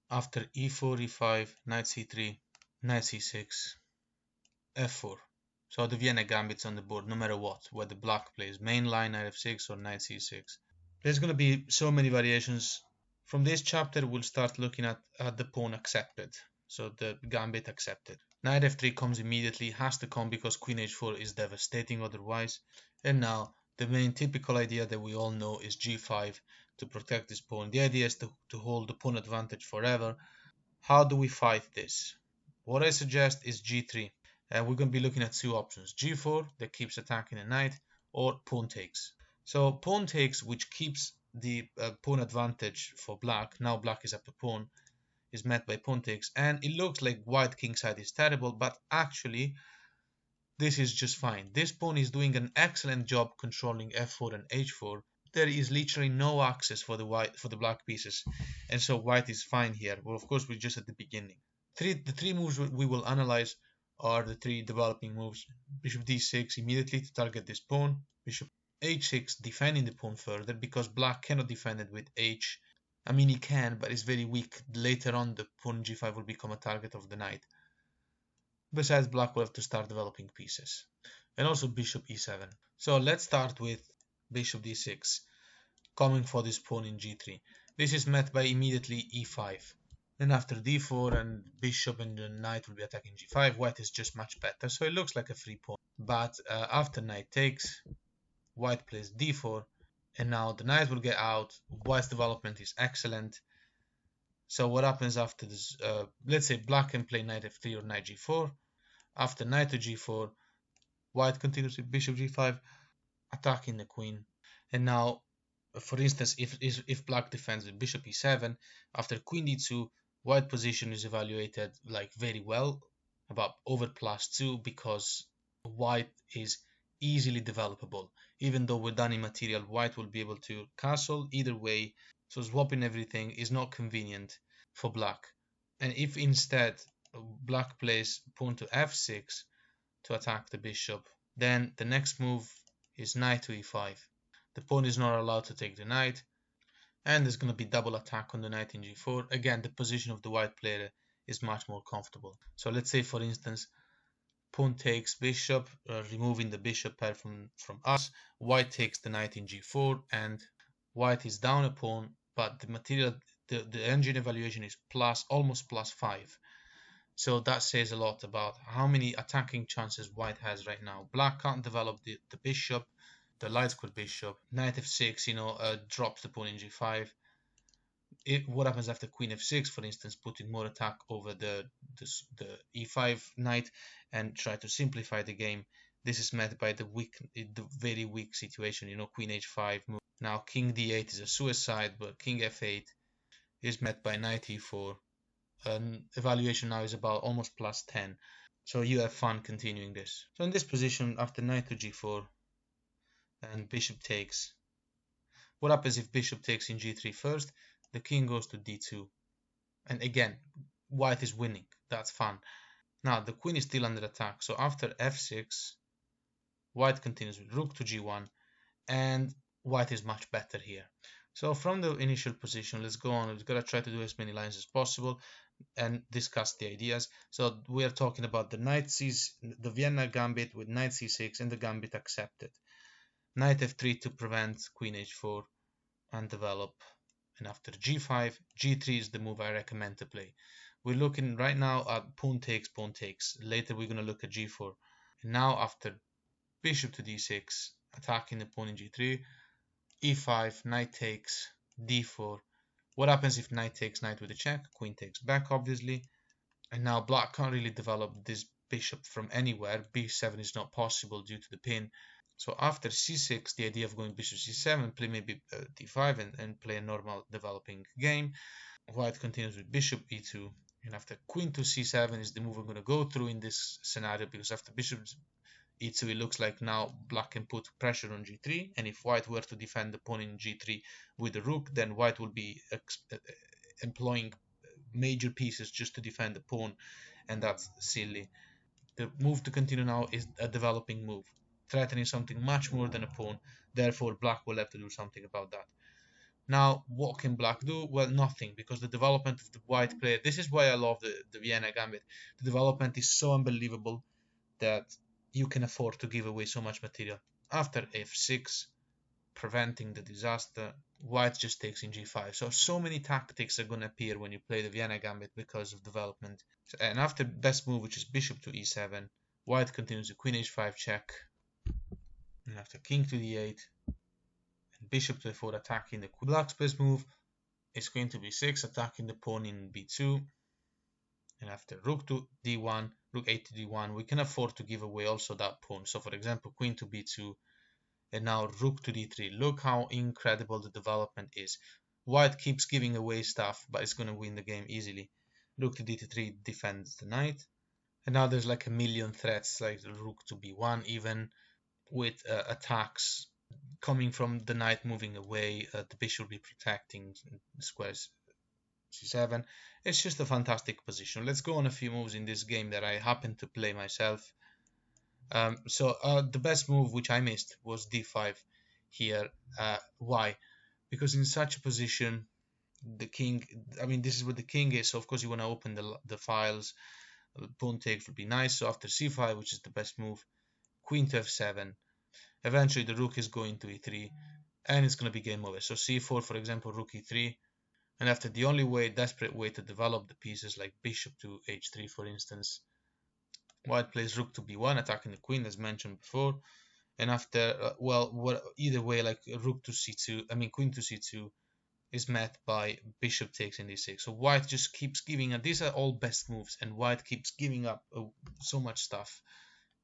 After e4, e5, knight c3, knight c6, f4. So the Vienna Gambit's on the board no matter what, whether black plays main line, knight f6 or knight c6. There's going to be so many variations. From this chapter, we'll start looking at the pawn accepted. So the gambit accepted. Knight f3 comes immediately, has to come because queen h4 is devastating otherwise. And now the main typical idea that we all know is g5 to protect this pawn. The idea is to hold the pawn advantage forever. How do we fight this? What I suggest is g3. We're going to be looking at two options. g4 that keeps attacking the knight, or pawn takes. So pawn takes, which keeps the pawn advantage for black. Now black is up to pawn, is met by pawn takes, and it looks like white kingside is terrible, but actually this is just fine. This pawn is doing an excellent job controlling f4 and h4. There is literally no access for the black pieces, and so white is fine here. Well, of course, we're just at the beginning. The three moves we will analyze are the three developing moves. Bishop d6 immediately to target this pawn. Bishop h6 defending the pawn further because black cannot defend it with h. I mean, he can, but it's very weak. Later on, the pawn g5 will become a target of the knight. Besides, black will have to start developing pieces. And also bishop e7. So let's start with bishop d6, coming for this pawn in g3. This is met by immediately e5. Then after d4 and bishop and the knight will be attacking g5, white is just much better, so it looks like a free pawn. But after knight takes, white plays d4, and now the knight will get out. White's development is excellent. So what happens after this? Let's say black can play knight f3 or knight g4. After knight to g4, white continues with bishop g5, attacking the queen. And now, for instance, if black defends with bishop e7, after queen d2, white position is evaluated like very well, about over +2, because white is easily developable. Even though with Dani material, white will be able to castle either way, so swapping everything is not convenient for black. And if instead black plays pawn to f6 to attack the bishop, then the next move is knight to e5. The pawn is not allowed to take the knight, and there's going to be double attack on the knight in g4. Again, the position of the white player is much more comfortable. So let's say, for instance, pawn takes bishop, removing the bishop pair from us. White takes the knight in g4, and white is down a pawn, but the material, the engine evaluation is almost +5. So that says a lot about how many attacking chances white has right now. Black can't develop the bishop, the light square bishop. Knight f6, drops the pawn in g5. What happens after queen f6, for instance, putting more attack over the e5 knight and try to simplify the game. This is met by the very weak situation, queen h5 move. Now king d8 is a suicide, but king f8 is met by knight e4. Evaluation now is about almost +10. So you have fun continuing this. So in this position, after knight to g4 and bishop takes, what happens if bishop takes in g3 first? The king goes to d2. And again, white is winning. That's fun. Now the queen is still under attack. So after f6, white continues with rook to g1, and white is much better here. So from the initial position, let's go on. We've got to try to do as many lines as possible and discuss the ideas. So we are talking about the Vienna Gambit with knight c6 and the gambit accepted. Knight f3 to prevent queen h4 and develop. And after g5, g3 is the move I recommend to play. We're looking right now at pawn takes, pawn takes. Later we're going to look at g4. And now after bishop to d6, attacking the pawn in g3, e5, knight takes, d4. What happens if knight takes knight with a check? Queen takes back, obviously. And now black can't really develop this bishop from anywhere. b7 is not possible due to the pin. So after c6, the idea of going bishop c7, play maybe d5 and play a normal developing game. White continues with bishop e2. And after queen to c7 is the move I'm going to go through in this scenario, because after bishop e2, it looks like now black can put pressure on g3. And if white were to defend the pawn in g3 with the rook, then white will be employing major pieces just to defend the pawn, and that's silly. The move to continue now is a developing move, threatening something much more than a pawn. Therefore, black will have to do something about that. Now, what can black do? Well, nothing, because the development of the white player, this is why I love the Vienna Gambit. The development is so unbelievable that you can afford to give away so much material. After f6, preventing the disaster, white just takes in g5. So many tactics are going to appear when you play the Vienna Gambit because of development. And after best move, which is bishop to e7, white continues the queen h5 check. And after king to d8, and bishop to a4 attacking the queen. Black's best move is queen to b6, attacking the pawn in b2. And after rook to d1, rook 8 to d1, we can afford to give away also that pawn. So for example, queen to b2, and now rook to d3. Look how incredible the development is. White keeps giving away stuff, but it's going to win the game easily. Rook to d3 defends the knight. And now there's like a million threats, like rook to b1 even, with attacks coming from the knight moving away. The bishop will be protecting squares c7. It's just a fantastic position. Let's go on a few moves in this game that I happen to play myself. The best move which I missed was d5 here. Why? Because in such a position, the king, I mean, this is what the king is, so of course you want to open the files. Pawn takes would be nice. So after c5, which is the best move, queen to f7. Eventually the rook is going to e3, and it's going to be game over. So c4, for example, rook e3. And after the only way, desperate way to develop the pieces, like bishop to h3, for instance, white plays rook to b1, attacking the queen, as mentioned before. And after, either way, like rook to c2, I mean queen to c2, is met by bishop takes in d6. So white just keeps giving up. These are all best moves, and white keeps giving up so much stuff.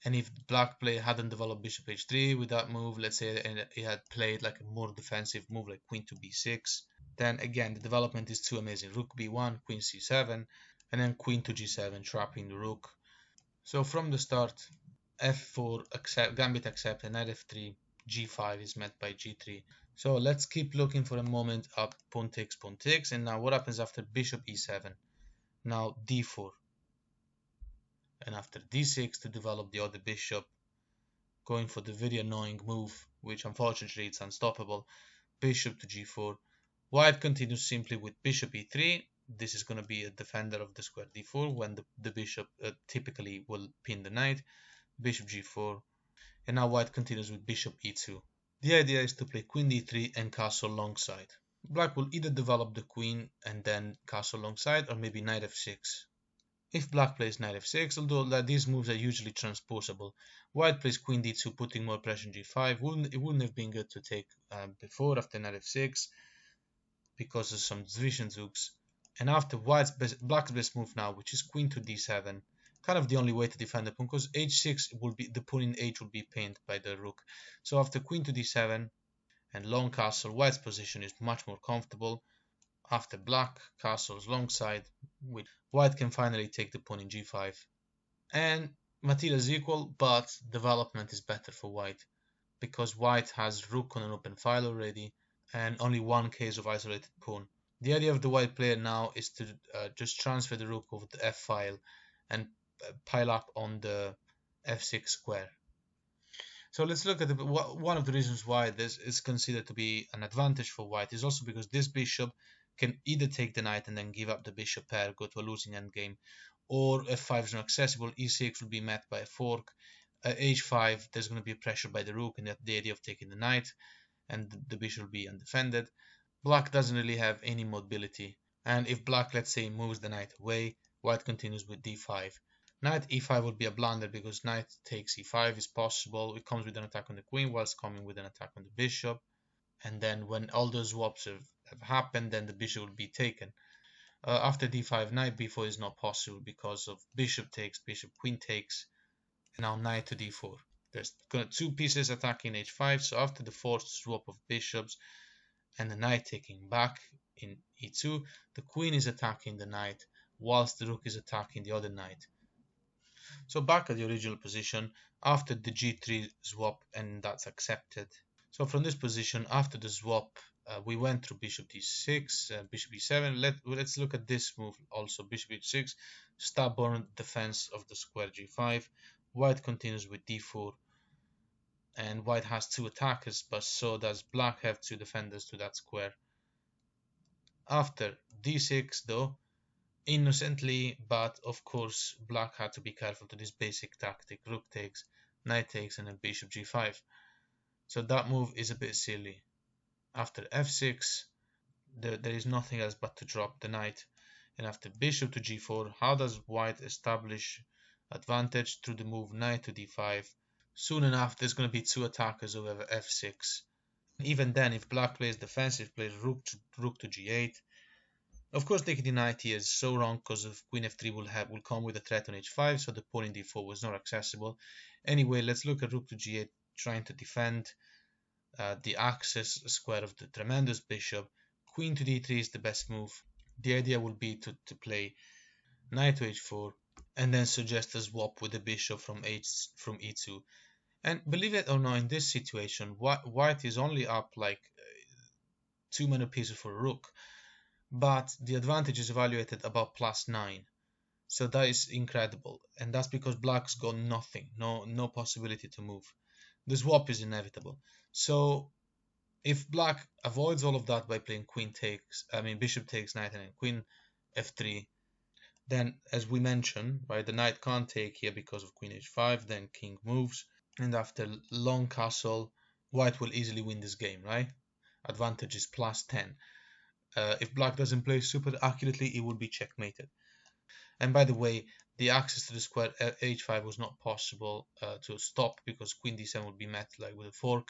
And if black player hadn't developed bishop h3 with that move, let's say, and he had played like a more defensive move like queen to b6, then again the development is too amazing. Rook b1, queen c7, and then queen to g7, trapping the rook. So from the start, f4 accept, gambit accept, and knight f3, g5 is met by g3. So let's keep looking for a moment up pawn takes, and now what happens after bishop e7? Now d4, and after d6 to develop the other bishop, going for the very annoying move, which unfortunately it's unstoppable, bishop to g4. White continues simply with bishop e3. This is going to be a defender of the square d4 when the bishop typically will pin the knight. Bishop g4, and now white continues with bishop e2. The idea is to play queen d3 and castle longside. Black will either develop the queen and then castle longside, or maybe knight f6. If black plays knight f6, although these moves are usually transposable, white plays queen d2, putting more pressure on g5. It wouldn't have been good to take before after knight f6 because of some Zwischenzug. And after black's best move now, which is queen to d7, kind of the only way to defend the pawn, because h6 will be, the pawn in h will be pinned by the rook. So after queen to d7 and long castle, white's position is much more comfortable. After black castles longside, white can finally take the pawn in g5. And material is equal, but development is better for white, because white has rook on an open file already, and only one case of isolated pawn. The idea of the white player now is to just transfer the rook over the f file and pile up on the f6 square. So let's look at one of the reasons why this is considered to be an advantage for white is also because this bishop can either take the knight and then give up the bishop pair, go to a losing endgame, or f5 is not accessible, e6 will be met by a fork, h5 there's going to be pressure by the rook and the idea of taking the knight, and the bishop will be undefended. Black doesn't really have any mobility, and if black, let's say, moves the knight away, white continues with d5. Knight e5 would be a blunder because knight takes e5 is possible. It comes with an attack on the queen whilst coming with an attack on the bishop. And then when all those swaps have happened, then the bishop will be taken. After d5, knight b4 is not possible because of bishop takes, bishop queen takes, and now knight to d4. There's two pieces attacking h5, so after the forced swap of bishops and the knight taking back in e2, the queen is attacking the knight whilst the rook is attacking the other knight. So back at the original position after the g3 swap, and that's accepted. So from this position after the swap, we went through bishop d6, bishop e7. Let's look at this move also, bishop h6, stubborn defense of the square g5. White continues with d4, and white has two attackers, but so does black have two defenders to that square. After d6 though, innocently, but of course black had to be careful to this basic tactic: rook takes, knight takes, and then bishop g5. So that move is a bit silly. After f6, there is nothing else but to drop the knight. And after bishop to g4, how does white establish advantage? Through the move knight to d5. Soon enough, there's going to be two attackers over f6. Even then, if black plays defensive, plays rook to g8. Of course, taking the knight here is so wrong because of queen f3 will come with a threat on h5, so the pawn in d4 was not accessible. Anyway, let's look at rook to g8, trying to defend the axis square of the tremendous bishop. Queen to d3 is the best move. The idea will be to play knight to h4 and then suggest a swap with the bishop from e2. And believe it or not, in this situation, white is only up like 2 mana pieces for a rook, but the advantage is evaluated about +9. So that is incredible, and that's because black's got nothing, no possibility to move. The swap is inevitable. So if black avoids all of that by playing bishop takes knight and then queen f3, then as we mentioned, right, the knight can't take here because of queen h5, then king moves, and after long castle, white will easily win this game, right? Advantage is +10. If black doesn't play super accurately, it will be checkmated. And by the way, the access to the square h5 was not possible to stop because queen d7 would be met like with a fork.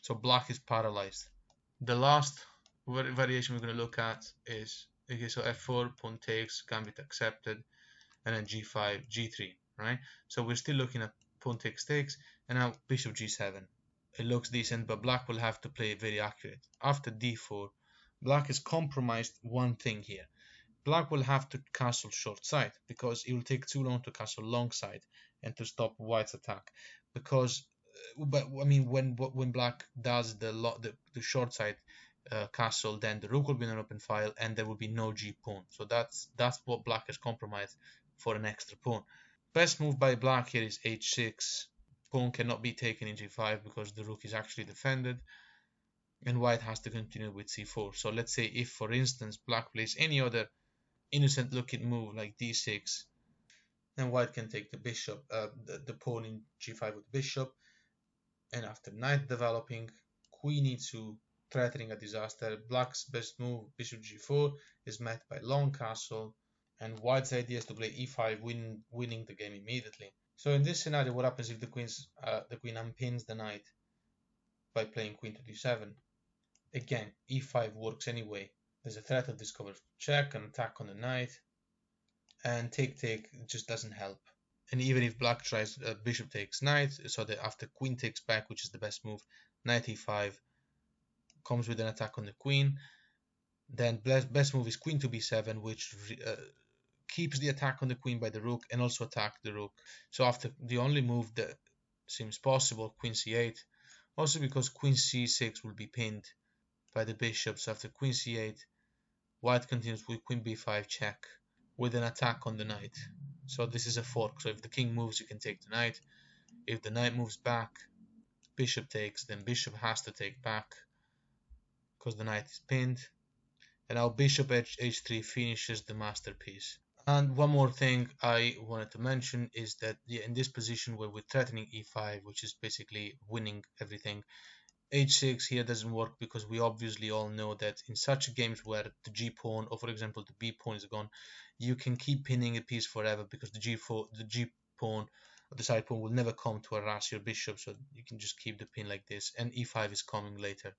So black is paralyzed. The last variation we're going to look at is, okay, so f4, pawn takes, gambit accepted, and then g5, g3, right? So we're still looking at pawn takes, and now bishop g7. It looks decent, but black will have to play very accurate. After d4, black is compromised one thing here. Black will have to castle short side because it will take too long to castle long side and to stop white's attack. Because, but I mean, when black does the short side castle, then the rook will be in an open file and there will be no g pawn. So that's what black has compromised for an extra pawn. Best move by black here is h6. Pawn cannot be taken in g5 because the rook is actually defended, and white has to continue with c4. So let's say if, for instance, black plays any other innocent looking move like d6, then white can take the bishop, the pawn in g5 with bishop, and after knight developing, queen e2, threatening a disaster. Black's best move, bishop g4, is met by long castle, and white's idea is to play e5, winning the game immediately. So in this scenario, what happens if the queen unpins the knight by playing queen to d7? Again, e5 works anyway. There's a threat of discover check, an attack on the knight, and take just doesn't help. And even if black tries bishop takes knight, so that after queen takes back, which is the best move, knight e5 comes with an attack on the queen, then best move is queen to b7, which keeps the attack on the queen by the rook and also attack the rook. So after the only move that seems possible, queen c8, also because queen c6 will be pinned by the bishop. So after queen c8, white continues with queen b5 check with an attack on the knight. So this is a fork. So if the king moves, you can take the knight. If the knight moves back, bishop takes, then bishop has to take back because the knight is pinned. And now bishop h3 finishes the masterpiece. And one more thing I wanted to mention is that in this position where we're threatening e5, which is basically winning everything, h6 here doesn't work because we obviously all know that in such games where the g pawn, or for example the b pawn is gone, you can keep pinning a piece forever because the g pawn or the side pawn will never come to harass your bishop, so you can just keep the pin like this, and e5 is coming later.